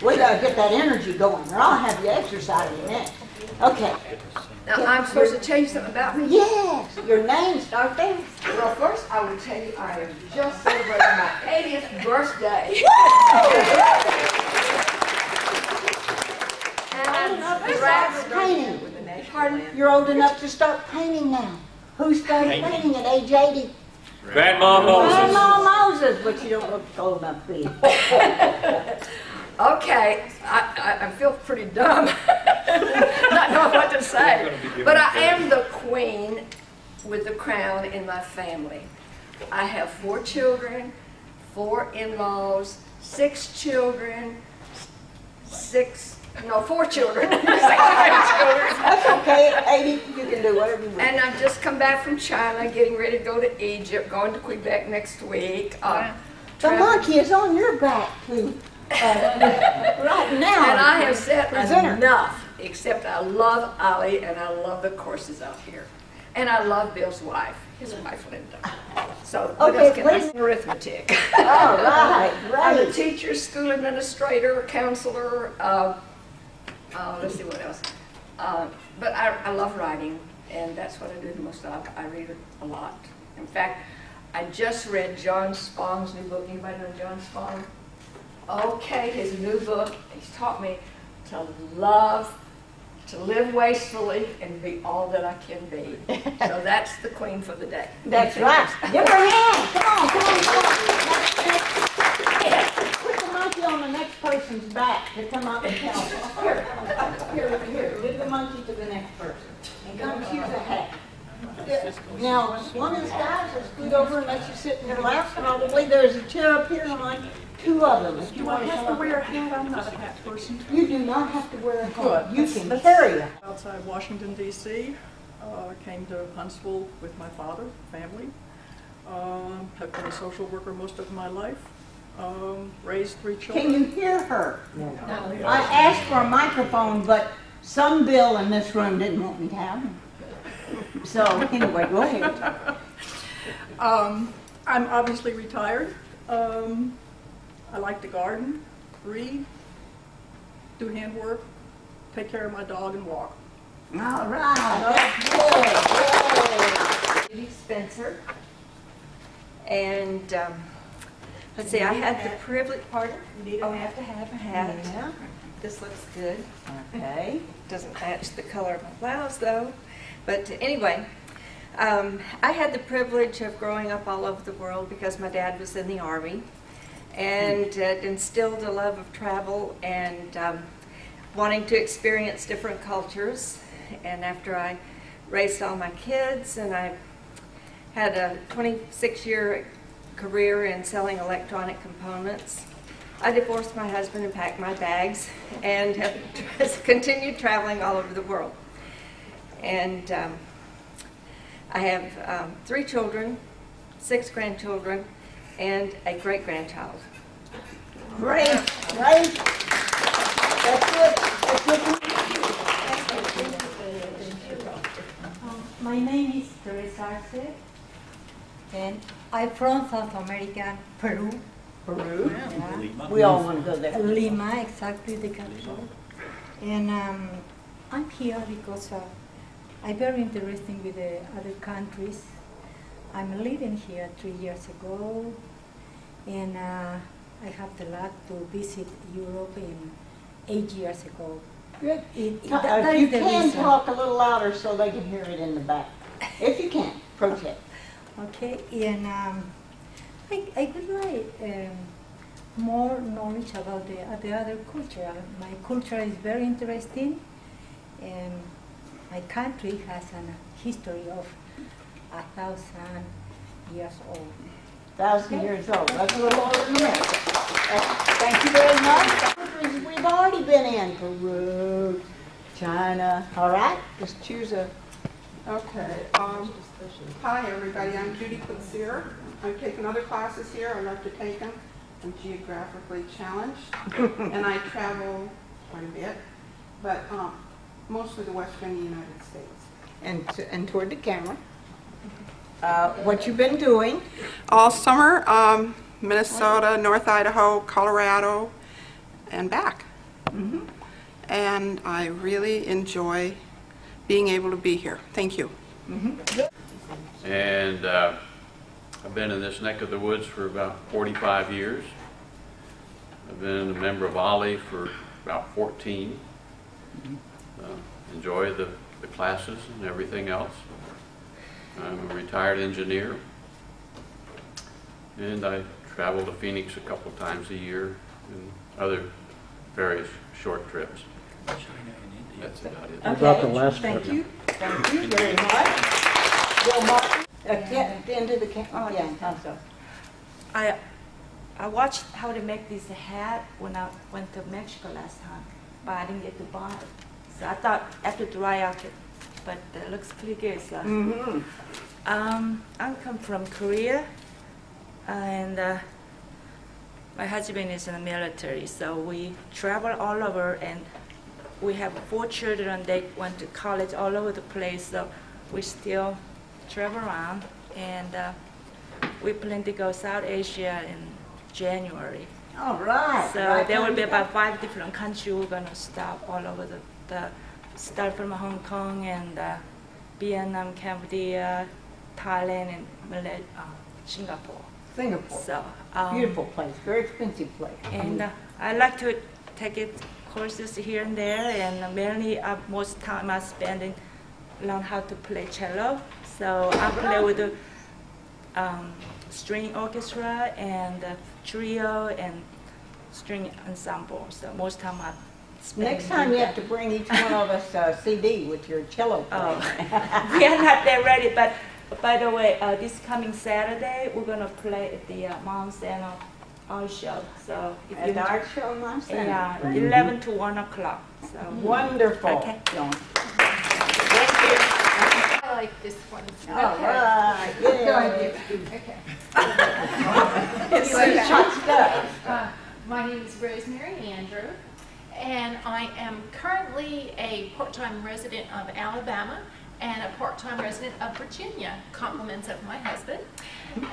We gotta get that energy going, or I'll have you exercising next. Okay. Now, I'm supposed to tell you something about me? Yes, your name, start there. Well, first I will tell you I am just celebrating my 80th birthday. And I'm painting. Pardon? You're old enough to start painting now. Who started painting at age 80? Grandma Moses. Grandma Moses, but you don't look old enough to be. Okay, I feel pretty dumb, not knowing what to say. But I am the queen with the crown in my family. I have 4 children, 4 in-laws, 6 children, 4 children. 6 grandchildren. That's okay, at 80 you can do whatever you want. And I've just come back from China, getting ready to go to Egypt, going to Quebec next week. The monkey is on your back too. Right now. And I have said enough, except I love Olli and I love the courses out here. And I love Bill's wife, his wife Linda. So okay, let's get arithmetic. All right, I'm a great. teacher, school administrator, counselor, let's see what else. But I love writing, and that's what I do the most of. I read a lot. In fact, I just read John Spong's new book. Anybody know John Spong? Okay, his new book, he's taught me to love, to live wastefully, and be all that I can be. So that's the queen for the day. That's right. Give her a hand. Come on, come on, come on. Put the monkey on the next person's back to come up and tell them. Here. Give the monkey to the next person. And come choose a hat. Now, one of these guys will scoot over and let you sit in your lap. Probably there's a chair up here, and like 2 of them. If you Do I have to wear a hat? I'm not a hat person. You do not have to wear a hat. Good. You can carry it. Outside Washington, D.C. Came to Huntsville with my father, family. Have been a social worker most of my life. Raised 3 children. Can you hear her? No. I asked for a microphone, but some Bill in this room didn't want me to have them. So anyway, go ahead. I'm obviously retired. I like to garden, read, do handwork, take care of my dog, and walk. All right. That's good. Spencer. And let's see, I had the privilege, pardon? Oh, I have to have a hat. Yeah. This looks good. Okay. Doesn't match the color of my blouse though. But anyway, I had the privilege of growing up all over the world because my dad was in the Army, and it instilled a love of travel and wanting to experience different cultures. And after I raised all my kids and I had a 26-year career in selling electronic components, I divorced my husband and packed my bags and have continued traveling all over the world. And I have 3 children, 6 grandchildren, and a great-grandchild. Great. Great. That's good. That's good. My name is Teresa Arce, and I'm from South America, Peru. Peru. Yeah. We all want to go there. Lima, exactly the capital. And I'm here because I'm very interested with the other countries. I'm living here 3 years ago, and I have the luck to visit Europe in 8 years ago. Good. That You is the can reason. talk a little louder so they can hear it in the back. If you can, protest. Okay, and I would like more knowledge about the other culture. My culture is very interesting, and my country has a history of 1,000 years old. 1,000 years old. That's a little older than America. Thank you very much. Countries we've already been in. Peru, China. All right, just choose a... Okay. Hi, everybody. I'm Judy Quinsier. I've taken other classes here. I love to take them. I'm geographically challenged, and I travel quite a bit, but mostly the western United States. And toward the camera. What you've been doing? All summer, Minnesota, North Idaho, Colorado, and back. And I really enjoy being able to be here. Thank you. And I've been in this neck of the woods for about 45 years. I've been a member of Olli for about 14. Enjoy the classes and everything else. I'm a retired engineer, and I travel to Phoenix a couple times a year and other various short trips. That's about it. About the last thank you. Thank you very much. Bill Martin, into the camera. Yeah, also. I watched how to make this hat when I went to Mexico last time, but I didn't get to buy it. So I thought after dry out, but it looks pretty good. So. I come from Korea, and my husband is in the military, so we travel all over, and we have 4 children. They went to college all over the place, so we still travel around, and we plan to go South Asia in January. All right. So right there will on be you about 5 different countries. We're going to stop all over start from Hong Kong and Vietnam, Cambodia, Thailand, and Singapore. Singapore. So Beautiful place, very expensive place. and I like to take it courses here and there, and mainly most time I spend in learn how to play cello. So I play with the string orchestra and trio and string ensemble. So most time I spend. Next time you have to bring each one of us a CD with your cello playing. We are not that ready, but by the way, this coming Saturday we're gonna play at the Mount Center art show. So if At the art show, Mount Center. yeah, 11 to 1 o'clock. So Wonderful. Okay. Dawn. thank you. I like this one. All right. Yeah. Okay. It's hot stuff. My name is Rosemary Andrew, and I am currently a part-time resident of Alabama and a part-time resident of Virginia, compliments of my husband.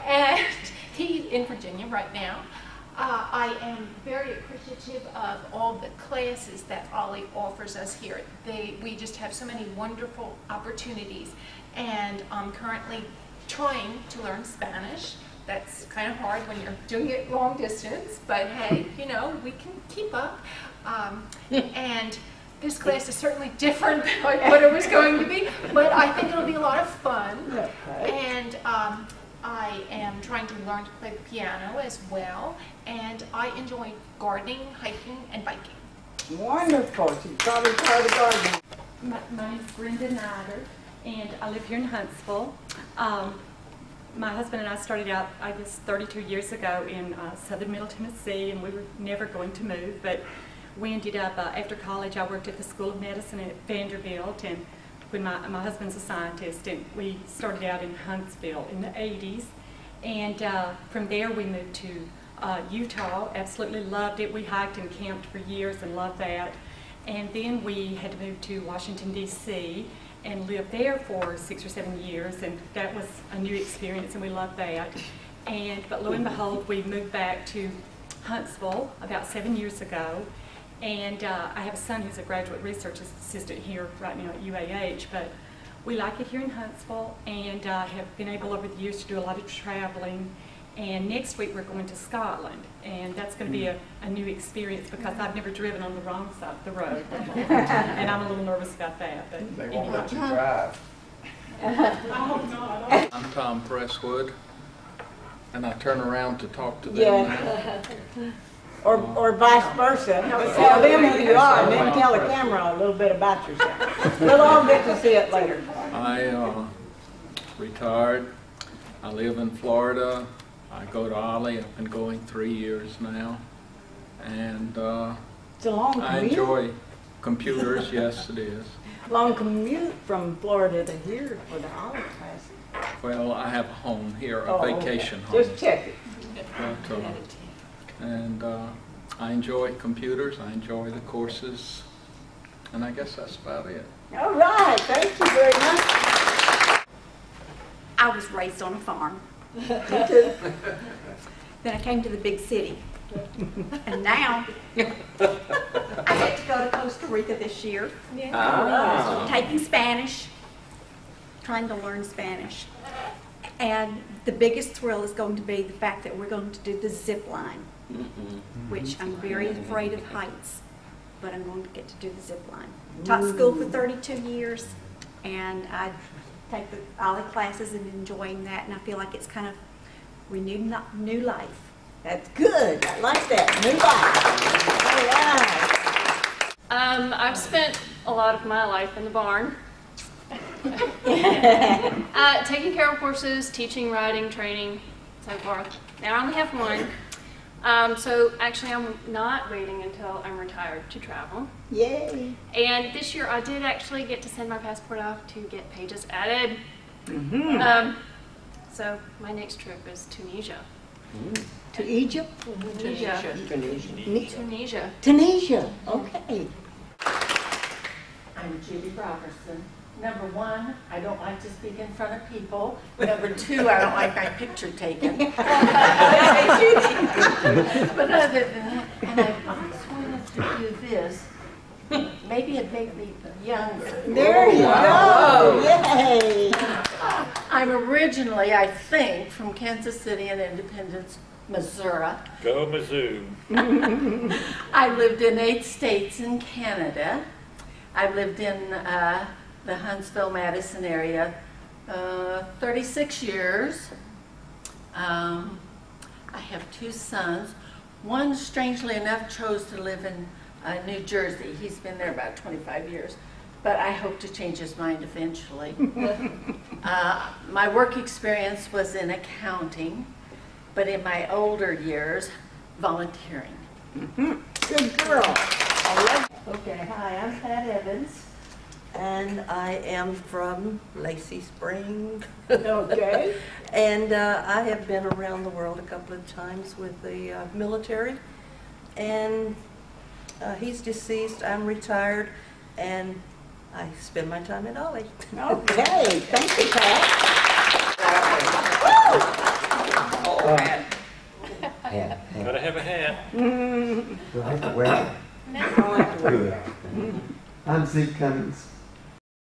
And he's in Virginia right now. I am very appreciative of all the classes that Olli offers us here. We just have so many wonderful opportunities, and I'm currently trying to learn Spanish. That's kind of hard when you're doing it long distance, but hey, you know, we can keep up. And this class is certainly different than what it was going to be, but I think it'll be a lot of fun. And I am trying to learn to play the piano as well, and I enjoy gardening, hiking, and biking. Wonderful. She's probably part of gardening. My name is Brenda Nider, and I live here in Huntsville. My husband and I started out, I guess, 32 years ago in southern Middle Tennessee, and we were never going to move, but we ended up, after college, I worked at the School of Medicine at Vanderbilt, and when my husband's a scientist, and we started out in Huntsville in the 80s, and from there we moved to Utah. Absolutely loved it. We hiked and camped for years and loved that, and then we had to move to Washington, D.C., and lived there for 6 or 7 years, and that was a new experience, and we loved that. But lo and behold, we moved back to Huntsville about 7 years ago, and I have a son who's a graduate research assistant here right now at UAH, but we like it here in Huntsville, and have been able over the years to do a lot of traveling. And next week we're going to Scotland, and that's going to be a new experience because I've never driven on the wrong side of the road before, and I'm a little nervous about that. But they won't let you drive. I hope not. I'm Tom Presswood, and I turn around to talk to them. Yeah. Or vice versa. Tell them who you are, and then tell the camera a little bit about yourself. We'll all get to see it later. I retired. I live in Florida. I go to Olli. I've been going 3 years now, and It's a long commute. I enjoy computers. Yes, it is. Long commute from Florida to here for the Olli class. Well, I have a home here, a Oh, vacation okay. home. Just check it. But, and I enjoy computers. I enjoy the courses, and I guess that's about it. All right. Thank you very much. I was raised on a farm. Me too. Then I came to the big city. And now I get Rica this year, Ah. taking Spanish, trying to learn Spanish. And the biggest thrill is going to be the fact that we're going to do the zip line, which I'm very afraid of heights, but I'm going to get to do the zip line. Taught school for 32 years, and I take the Olli classes and enjoying that, and I feel like it's kind of renewed new life. That's good. I like that. New life. All right. I've spent a lot of my life in the barn. Taking care of horses, teaching, riding, training, so forth. Now I only have one. So actually I'm not waiting until I'm retired to travel. Yay. And this year I did actually get to send my passport off to get pages added. So my next trip is Tunisia. To Egypt? Tunisia. Tunisia. Tunisia. Okay. I'm Judy Robertson. Number one, I don't like to speak in front of people. Number two, I don't like my picture taken. But other than that, and I've always wanted to do this. Maybe it'd make me younger. There you go. Yay. I'm originally, I think, from Kansas City and Independence, Missouri. Go Mizzou. I lived in 8 states in Canada. I've lived in the Huntsville-Madison area 36 years. I have 2 sons. One, strangely enough, chose to live in New Jersey. He's been there about 25 years, but I hope to change his mind eventually. My work experience was in accounting, but in my older years, volunteering. Good girl. Okay, hi, I'm Pat Evans, and I am from Lacey Spring. Okay. And I have been around the world a couple of times with the military, and he's deceased, I'm retired, and I spend my time at Olli. Okay, thank you, Pat. Gotta have a hat. Do I have to wear it? Good. I'm Zeke Cummings.